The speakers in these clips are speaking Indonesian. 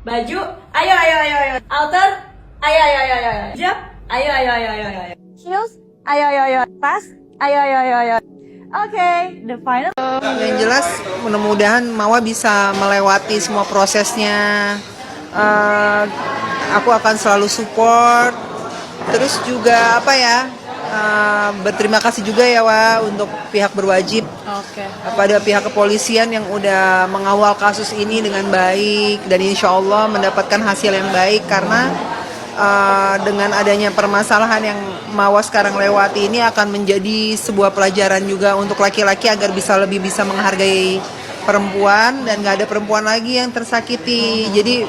Baju, ayo ayo ayo ayo. Outer, ayo ayo ayo ayo. Hijab, ayo ayo ayo ayo ayo. Shoes, ayo ayo ayo. Tas, ayo ayo ayo ayo. Oke, the final. Yang jelas mudah-mudahan Mawa bisa melewati semua prosesnya. Aku akan selalu support. Terus juga berterima kasih juga ya untuk pihak berwajib. Pada pihak kepolisian yang udah mengawal kasus ini dengan baik dan insya Allah mendapatkan hasil yang baik karena dengan adanya permasalahan yang Mawa sekarang lewati ini akan menjadi sebuah pelajaran juga untuk laki-laki agar lebih bisa menghargai perempuan dan gak ada perempuan lagi yang tersakiti. Jadi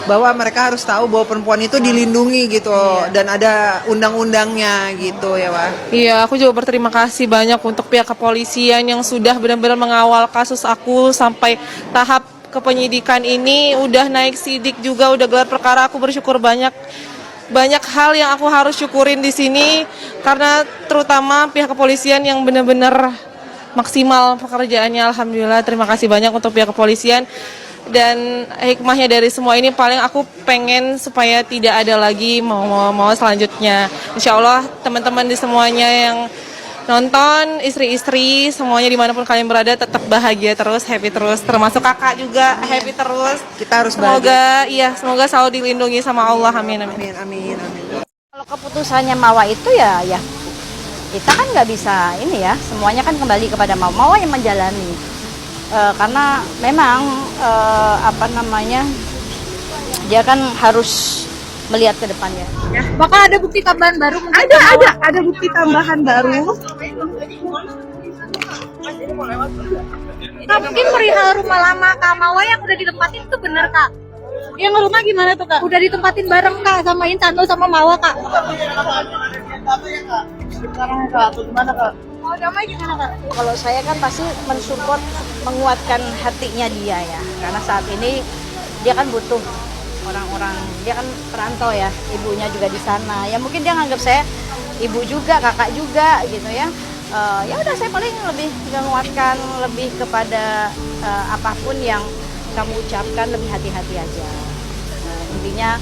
bahwa mereka harus tahu bahwa perempuan itu dilindungi gitu dan ada undang-undangnya gitu ya Wak. Iya, aku juga berterima kasih banyak untuk pihak kepolisian yang sudah benar-benar mengawal kasus aku sampai tahap kepenyidikan ini, udah naik sidik juga, udah gelar perkara. Aku bersyukur banyak hal yang aku harus syukurin di sini karena terutama pihak kepolisian yang benar-benar maksimal pekerjaannya. Alhamdulillah, terima kasih banyak untuk pihak kepolisian. Dan hikmahnya dari semua ini paling aku pengen supaya tidak ada lagi mau selanjutnya. Insya Allah teman-teman di semuanya yang nonton, istri-istri, semuanya dimanapun kalian berada tetap bahagia terus, happy terus. Termasuk kakak juga happy terus. Kita harus bahagia. Semoga selalu dilindungi sama Allah. Amin amin. Amin amin amin. Kalau keputusannya Mawa itu ya kita kan nggak bisa ini ya, semuanya kan kembali kepada Mawa yang menjalani. Karena memang dia kan harus melihat ke depannya. Ya, bakal ada bukti tambahan baru? Ada bukti tambahan baru. Kak, mungkin perihal rumah lama Kak Mawa yang udah ditempatin itu bener Kak? Yang rumah gimana tuh Kak? Udah ditempatin bareng Kak sama Intan sama Mawa Kak? Sekarang Kak, atau gimana Kak? Mau damai gimana Kak? Kalau saya kan pasti mensupport, menguatkan hatinya dia ya. Karena saat ini dia kan butuh orang-orang, dia kan perantau ya, ibunya juga di sana. Ya mungkin dia nganggap saya ibu juga, kakak juga gitu ya. Ya udah saya paling lebih menguatkan, lebih kepada apapun yang kamu ucapkan lebih hati-hati aja. Intinya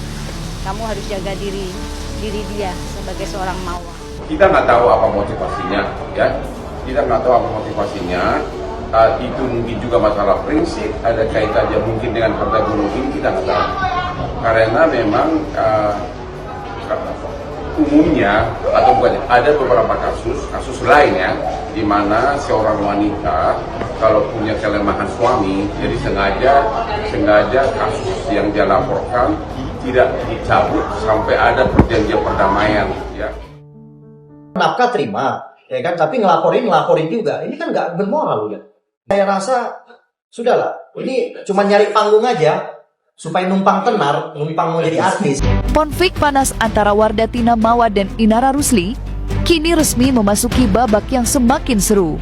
kamu harus jaga diri dia sebagai seorang Mawa. Kita nggak tahu apa motivasinya, ya. Kita nggak tahu apa motivasinya. Itu mungkin juga masalah prinsip, ada kaitannya mungkin dengan harta gunung ini, kita nggak tahu. Karena memang umumnya atau bukan, ada beberapa kasus lain ya, di mana seorang wanita kalau punya kelemahan suami, jadi sengaja kasus yang dia laporkan tidak dicabut sampai ada perjanjian perdamaian, ya. Nafkah terima, ya kan? Tapi ngelaporin juga. Ini kan nggak bermoral ya. Saya rasa sudahlah. Ini cuma nyari panggung aja supaya numpang tenar, numpang mau jadi artis. Konflik panas antara Wardatina Mawa dan Inara Rusli kini resmi memasuki babak yang semakin seru.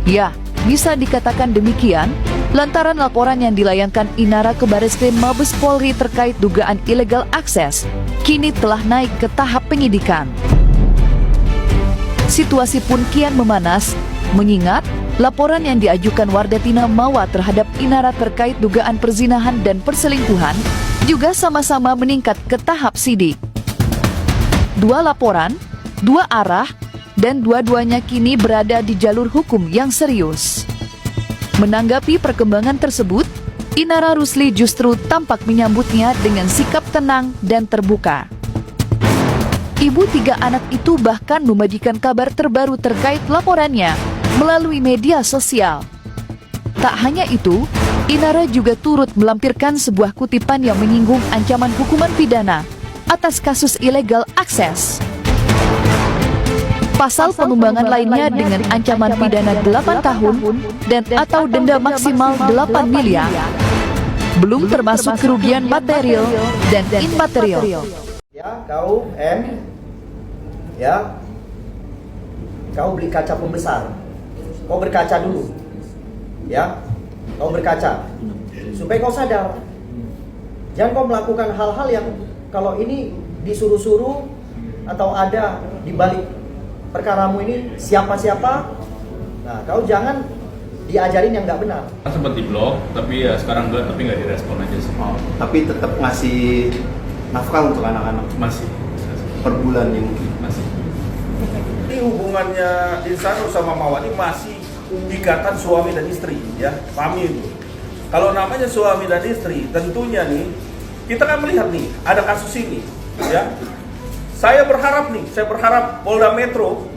Ya, bisa dikatakan demikian lantaran laporan yang dilayangkan Inara ke Bareskrim Mabes Polri terkait dugaan illegal akses kini telah naik ke tahap penyidikan. Situasi pun kian memanas, mengingat laporan yang diajukan Wardatina Mawa terhadap Inara terkait dugaan perzinahan dan perselingkuhan juga sama-sama meningkat ke tahap sidik. Dua laporan, dua arah, dan dua-duanya kini berada di jalur hukum yang serius. Menanggapi perkembangan tersebut, Inara Rusli justru tampak menyambutnya dengan sikap tenang dan terbuka. Ibu tiga anak itu bahkan membagikan kabar terbaru terkait laporannya melalui media sosial. Tak hanya itu, Inara juga turut melampirkan sebuah kutipan yang menyinggung ancaman hukuman pidana atas kasus illegal akses. Pasal pengembangan lainnya dengan ancaman pidana 8 tahun dan atau denda maksimal 8 miliar. Belum termasuk kerugian material dan imaterial. Ya, kau beli kaca pembesar. Kau berkaca dulu. Ya, kau berkaca. Supaya kau sadar. Jangan kau melakukan hal-hal yang kalau ini disuruh-suruh atau ada di balik perkaramu ini siapa-siapa. Nah, kau jangan diajarin yang nggak benar. Sempat di blog, tapi ya sekarang enggak, tapi nggak direspon aja sih. Tapi tetap ngasih nafkah untuk anak-anak Masih. per bulan ya mungkin. Masih. Ini hubungannya Insanur sama Mawar ini masih ikatan suami dan istri, ya, pahami itu. Kalau namanya suami dan istri, tentunya nih kita kan melihat nih ada kasus ini, ya. Saya berharap Polda Metro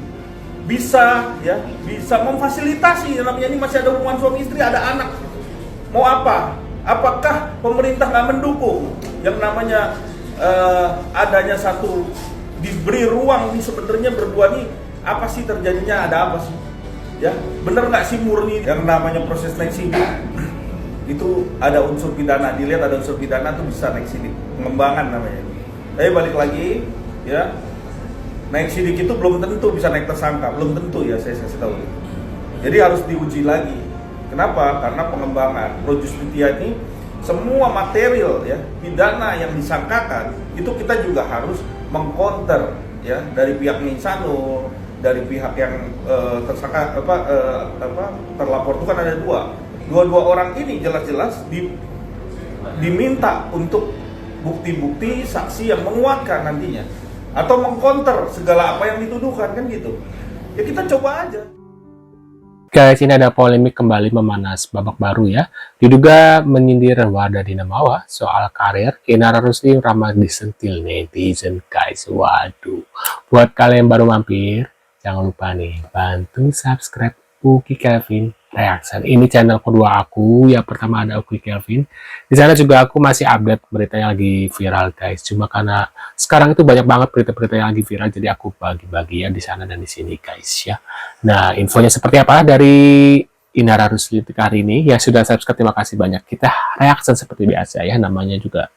bisa memfasilitasi, namanya ini masih ada hubungan suami istri, ada anak. Mau apa? Apakah pemerintah nggak mendukung yang namanya adanya satu diberi ruang nih sebenarnya berdua nih apa sih terjadinya, ada apa sih? Ya, bener nggak sih murni yang namanya proses naik sidik itu ada unsur pidana, dilihat ada unsur pidana tuh bisa naik sidik, pengembangan namanya. Tapi balik lagi, ya, naik sidik itu belum tentu bisa naik tersangka, belum tentu ya saya kasih tahu. Jadi harus diuji lagi. Kenapa? Karena pengembangan pro justitia ini semua material ya pidana yang disangkakan itu kita juga harus mengcounter ya dari pihak Insanur, dari pihak yang tersangka terlapor itu kan ada dua orang ini jelas-jelas diminta untuk bukti-bukti saksi yang menguatkan nantinya atau mengcounter segala apa yang dituduhkan kan gitu. Ya kita coba aja. Guys, ini ada polemik kembali memanas babak baru ya. Diduga menyindir Wardadina Mawa soal karir, Inara Rusli ramai disentil netizen guys. Waduh. Buat kalian yang baru mampir, jangan lupa nih bantu subscribe Uki Kelvin Reaction. Ini channel kedua aku. Yang pertama ada Uki Kelvin. Di sana juga aku masih update berita yang lagi viral guys. Cuma karena sekarang itu banyak banget berita-berita yang lagi viral, jadi aku bagi-bagi ya di sana dan di sini guys ya. Nah, infonya seperti apa dari Inara Rusli hari ini? Yang sudah subscribe terima kasih banyak. Kita reaction seperti biasa ya, namanya juga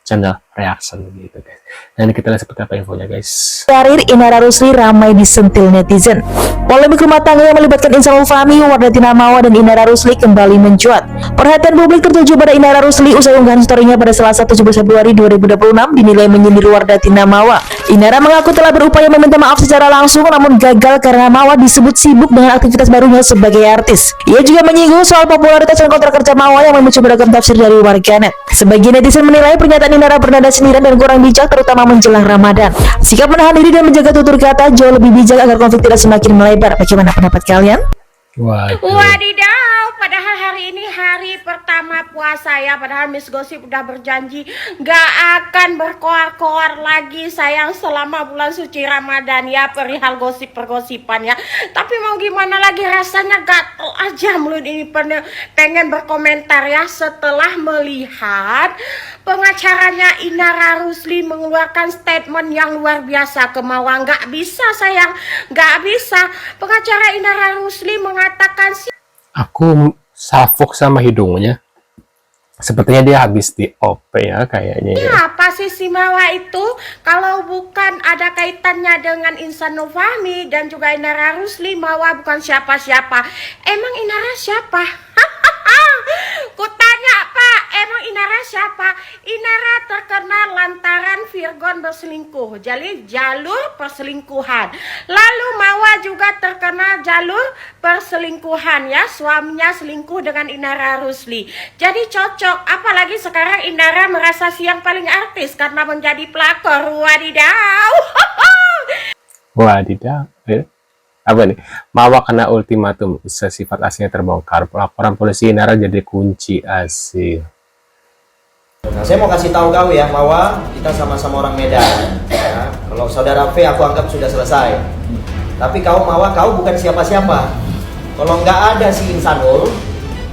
channel reaction gitu guys. Nah, ini kita lihat seperti apa infonya guys. Karir Inara Rusli ramai disentil netizen. Polemik rumah tangga yang melibatkan Insanul Fahmi, Wardadina Mawa dan Inara Rusli kembali mencuat. Perhatian publik tertuju pada Inara Rusli usai unggahan story-nya pada Selasa 17 Februari 2026 dinilai menyindir Wardadina Mawa. Inara mengaku telah berupaya meminta maaf secara langsung namun gagal karena Mawa disebut sibuk dengan aktivitas barunya sebagai artis. Ia juga menyinggung soal popularitas dan kontrak kerja Mawa yang memicu beragam tafsir dari warganet. Sebagian netizen menilai pernyataan Inara bernada sindiran dan kurang bijak terutama menjelang Ramadan. Sikap menahan diri dan menjaga tutur kata jauh lebih bijak agar konflik tidak semakin melebar. Bagaimana pendapat kalian? Wadidaw, padahal hari ini hari pertama puasa ya. Padahal Miss Gosip udah berjanji gak akan berkoar-koar lagi sayang selama bulan suci Ramadan ya, perihal gosip-pergosipan ya. Tapi mau gimana lagi, rasanya gatel aja mulut ini pengen berkomentar ya setelah melihat pengacaranya Inara Rusli mengeluarkan statement yang luar biasa ke Mawa. Gak bisa sayang, gak bisa. Pengacara Inara Rusli mengatakan Aku salfok sama hidungnya. Sepertinya dia habis di OP ya kayaknya ya. Apa sih si Mawa itu kalau bukan ada kaitannya dengan Insanul Fahmi dan juga Inara Rusli? Mawa bukan siapa-siapa. Emang Inara siapa? Kutanya Pak, emang Inara siapa? Inara terkenal lantaran Virgon berselingkuh, jadi jalur perselingkuhan. Lalu Mawa juga terkenal jalur perselingkuhan ya, suaminya selingkuh dengan Inara Rusli. Jadi cocok, apalagi sekarang Inara merasa siang paling artis karena menjadi pelakor. Wadidaw. Wadidaw. Apa nih? Mawa kena ultimatum, sifat aslinya terbongkar. Laporan polisi Inara jadi kunci asli. Nah, saya mau kasih tahu kau ya, Mawa, kita sama-sama orang Medan. Ya. Kalau saudara V aku anggap sudah selesai. Tapi kau Mawa, kau bukan siapa-siapa. Kalau nggak ada si Insanul,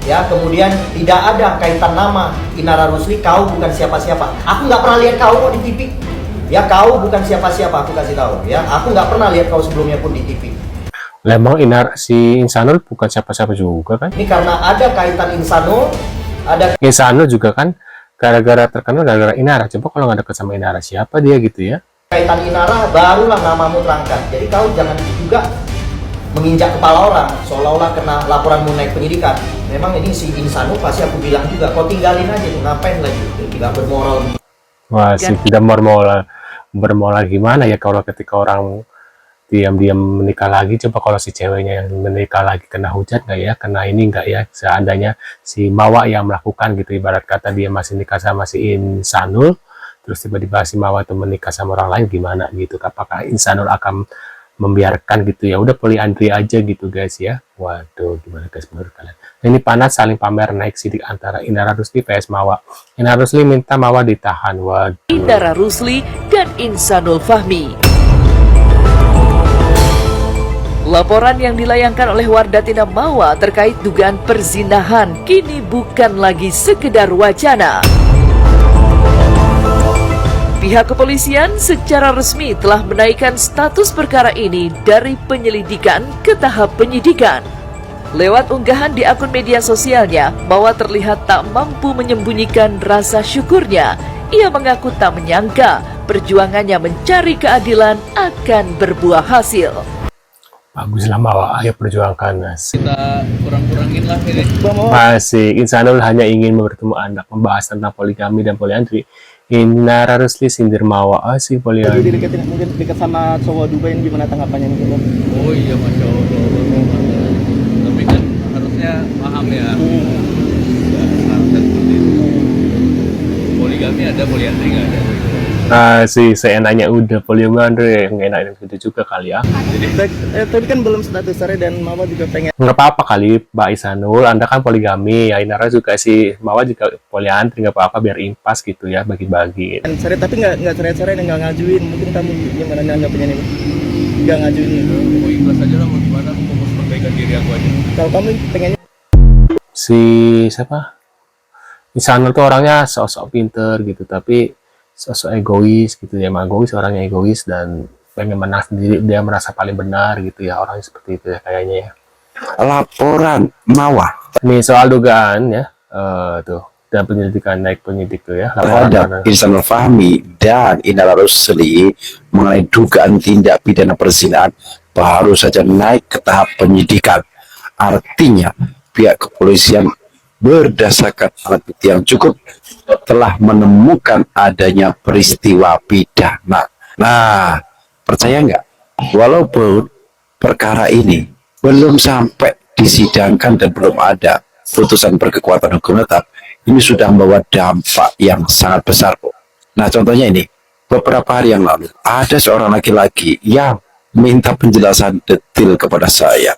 ya kemudian tidak ada kaitan nama Inara Rusli, kau bukan siapa-siapa. Aku nggak pernah lihat kau di TV. Ya kau bukan siapa-siapa, aku kasih tahu. Ya, aku nggak pernah lihat kau sebelumnya pun di TV. Memang si Insanul bukan siapa-siapa juga kan? Ini karena ada kaitan Insanul, ada Insanul juga kan gara-gara terkenal gara-gara Inara. Coba kalau nggak deket sama Inara siapa dia gitu ya? kaitan Inara, barulah namamu terangkat. Jadi kau jangan juga menginjak kepala orang seolah-olah kena laporanmu naik penyidikan. Memang ini si Insanul pasti aku bilang juga, kau tinggalin aja tuh, ngapain lagi? Tidak bermoral. Wah, sih tidak bermoral gimana ya kalau ketika orang diam-diam menikah lagi. Coba kalau si ceweknya yang menikah lagi kena hujat nggak ya, kena ini nggak ya, seandainya si Mawa yang melakukan gitu, ibarat kata dia masih nikah sama si Insanul, terus tiba-tiba si Mawa tuh menikah sama orang lain, gimana gitu, apakah Insanul akan membiarkan gitu ya, udah poliandri aja gitu guys ya. Waduh, gimana guys menurut kalian? Nah, ini panas saling pamer naik sidik antara Inara Rusli vs Mawa. Inara Rusli minta Mawa ditahan. Waduh. Inara Rusli dan Insanul Fahmi. Laporan yang dilayangkan oleh Wardatina Mawa terkait dugaan perzinahan kini bukan lagi sekedar wacana. Pihak kepolisian secara resmi telah menaikkan status perkara ini dari penyelidikan ke tahap penyidikan. Lewat unggahan di akun media sosialnya, Mawa terlihat tak mampu menyembunyikan rasa syukurnya. Ia mengaku tak menyangka perjuangannya mencari keadilan akan berbuah hasil. Baguslah Mawa, ayo perjuangkan mas. Kita kurang-kurangin lah ini. Masih, Insanul hanya ingin bertemu anak, membahas tentang poligami dan poliandri. Inara Rusli sindir Mawa, asik poliandri. Jadi deketin, mungkin dekat sama cowok Dubai, gimana tanggapannya mungkin? Oh iya, Masya Allah. Tapi kan harusnya paham ya. Harusnya seperti itu. Poligami ada, poliandri nggak ada. Sih, seenaknya udah poliandri, yang enak gitu juga kali ya. Tapi kan belum status sare dan Mawa juga pengen. Nggak apa-apa kali Mbak Insanul, Anda kan poligami, ya Inara juga sih, Mawa juga poliandri, nggak apa-apa biar impas gitu ya, bagi-bagi. Sare tapi nggak sare-sare dan nggak ngajuin. Mungkin kamu gimana nggaknya ini? Nggak ngajuin. Mau ikhlas aja lah, mau gimana, fokus perbaikan diri aku aja. Kalau kamu pengennya Si siapa? Insanul tuh orangnya sosok pinter gitu, tapi sosok egois gitu ya, emang egois, orangnya egois dan pengen menang sendiri, dia merasa paling benar gitu ya, orangnya seperti itu ya kayaknya ya. Laporan Mawa Nih soal dugaan ya, tuh dan penyelidikan naik penyidik tuh ya, terhadap Insanul Fahmi dan Inara Rusli mengenai dugaan tindak pidana perzinahan baru saja naik ke tahap penyidikan. Artinya pihak kepolisian berdasarkan alat bukti yang cukup telah menemukan adanya peristiwa pidana. Nah, percaya nggak? Walaupun perkara ini belum sampai disidangkan dan belum ada putusan berkekuatan hukum tetap, ini sudah membawa dampak yang sangat besar. Nah, contohnya ini, beberapa hari yang lalu ada seorang laki-laki yang minta penjelasan detail kepada saya.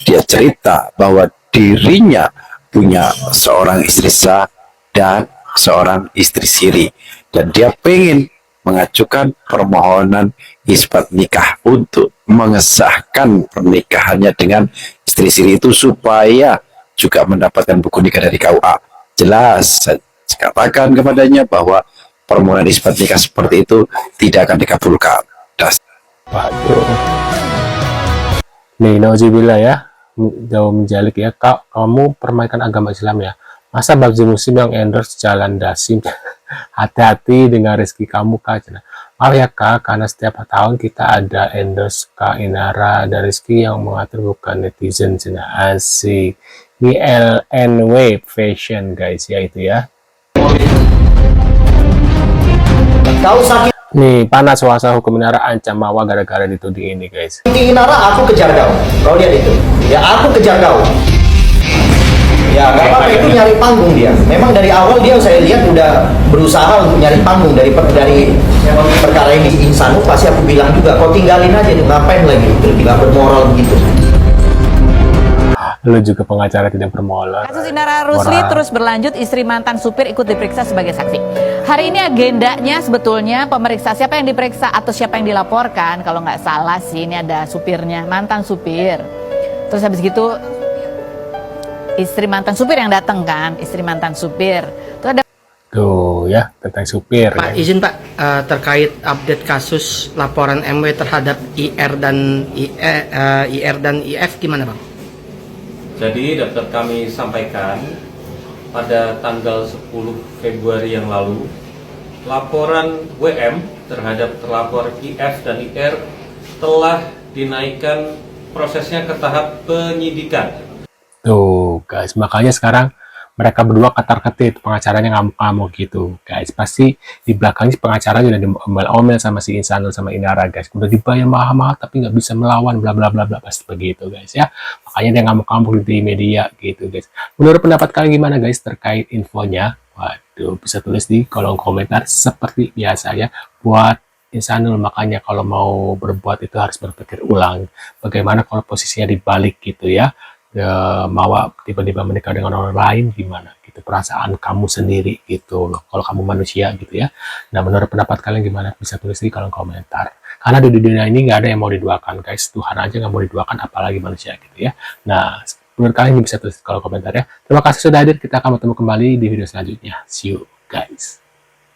Dia cerita bahwa dirinya punya seorang istri sah dan seorang istri siri, dan dia pengen mengajukan permohonan isbat nikah untuk mengesahkan pernikahannya dengan istri siri itu supaya juga mendapatkan buku nikah dari KUA. Jelas saya katakan kepadanya bahwa permohonan isbat nikah seperti itu tidak akan dikabulkan. Waduh. Nih, nauzubillah ya, jauh menjalik ya, kamu permainkan agama Islam ya. Masa Babji Muslim yang endorse jalan dasim? Hati-hati dengan rezeki kamu Kak. Maaf ya Kak, karena setiap tahun kita ada endorse Kak Inara, ada rezeki yang mengatur bukan netizen. Asik. Ini LNW Fashion guys ya, itu ya. Kau sakit Nih, panas suasana hukum Inara, ancam Mawa gara-gara dituding ini guys. Inara, aku kejar kau lihat itu ya, aku kejar kau ya, nggak apa-apa, itu nyari panggung dia. Memang dari awal dia saya lihat udah berusaha untuk nyari panggung dari perkara ini. Insanul pasti aku bilang juga, kau tinggalin aja tuh, ngapain lagi nggak bermoral begitu. Lu juga pengacara tidak bermoral. Kasus Inara Rusli terus berlanjut, istri mantan supir ikut diperiksa sebagai saksi. Hari ini agendanya sebetulnya pemeriksa siapa yang diperiksa atau siapa yang dilaporkan. Kalau nggak salah sih ini ada supirnya, mantan supir. Terus habis gitu istri mantan supir yang datang kan, istri mantan supir. Tuh ada Tuh ya, tentang supir. Pak, izin Pak, terkait update kasus laporan MW terhadap IR dan IF gimana Bang? Jadi dapat kami sampaikan pada tanggal 10 Februari yang lalu, laporan WM terhadap terlapor IF dan IR telah dinaikkan prosesnya ke tahap penyidikan. Tuh guys, makanya sekarang mereka berdua ketar-ketir, pengacaranya ngamuk-ngamuk gitu guys. Pasti di belakangnya pengacara udah diomel-omel sama si Insanul sama Inara guys, udah dibayar mahal-mahal tapi nggak bisa melawan bla bla bla bla, pasti begitu guys ya. Makanya dia ngamuk-ngamuk di media gitu guys. Menurut pendapat kalian gimana guys terkait infonya? Waduh, bisa tulis di kolom komentar seperti biasa ya. Buat Insanul, makanya kalau mau berbuat itu harus berpikir ulang. Bagaimana kalau posisinya dibalik gitu ya, Mawa tiba-tiba menikah dengan orang lain, gimana gitu perasaan kamu sendiri gitu loh, kalau kamu manusia gitu ya. Nah, menurut pendapat kalian gimana? Bisa tulis di kolom komentar. Karena di dunia ini nggak ada yang mau diduakan guys, Tuhan aja nggak mau diduakan apalagi manusia gitu ya. Nah, menurut kalian bisa tulis di kolom komentar ya. Terima kasih sudah hadir, kita akan bertemu kembali di video selanjutnya. See you guys.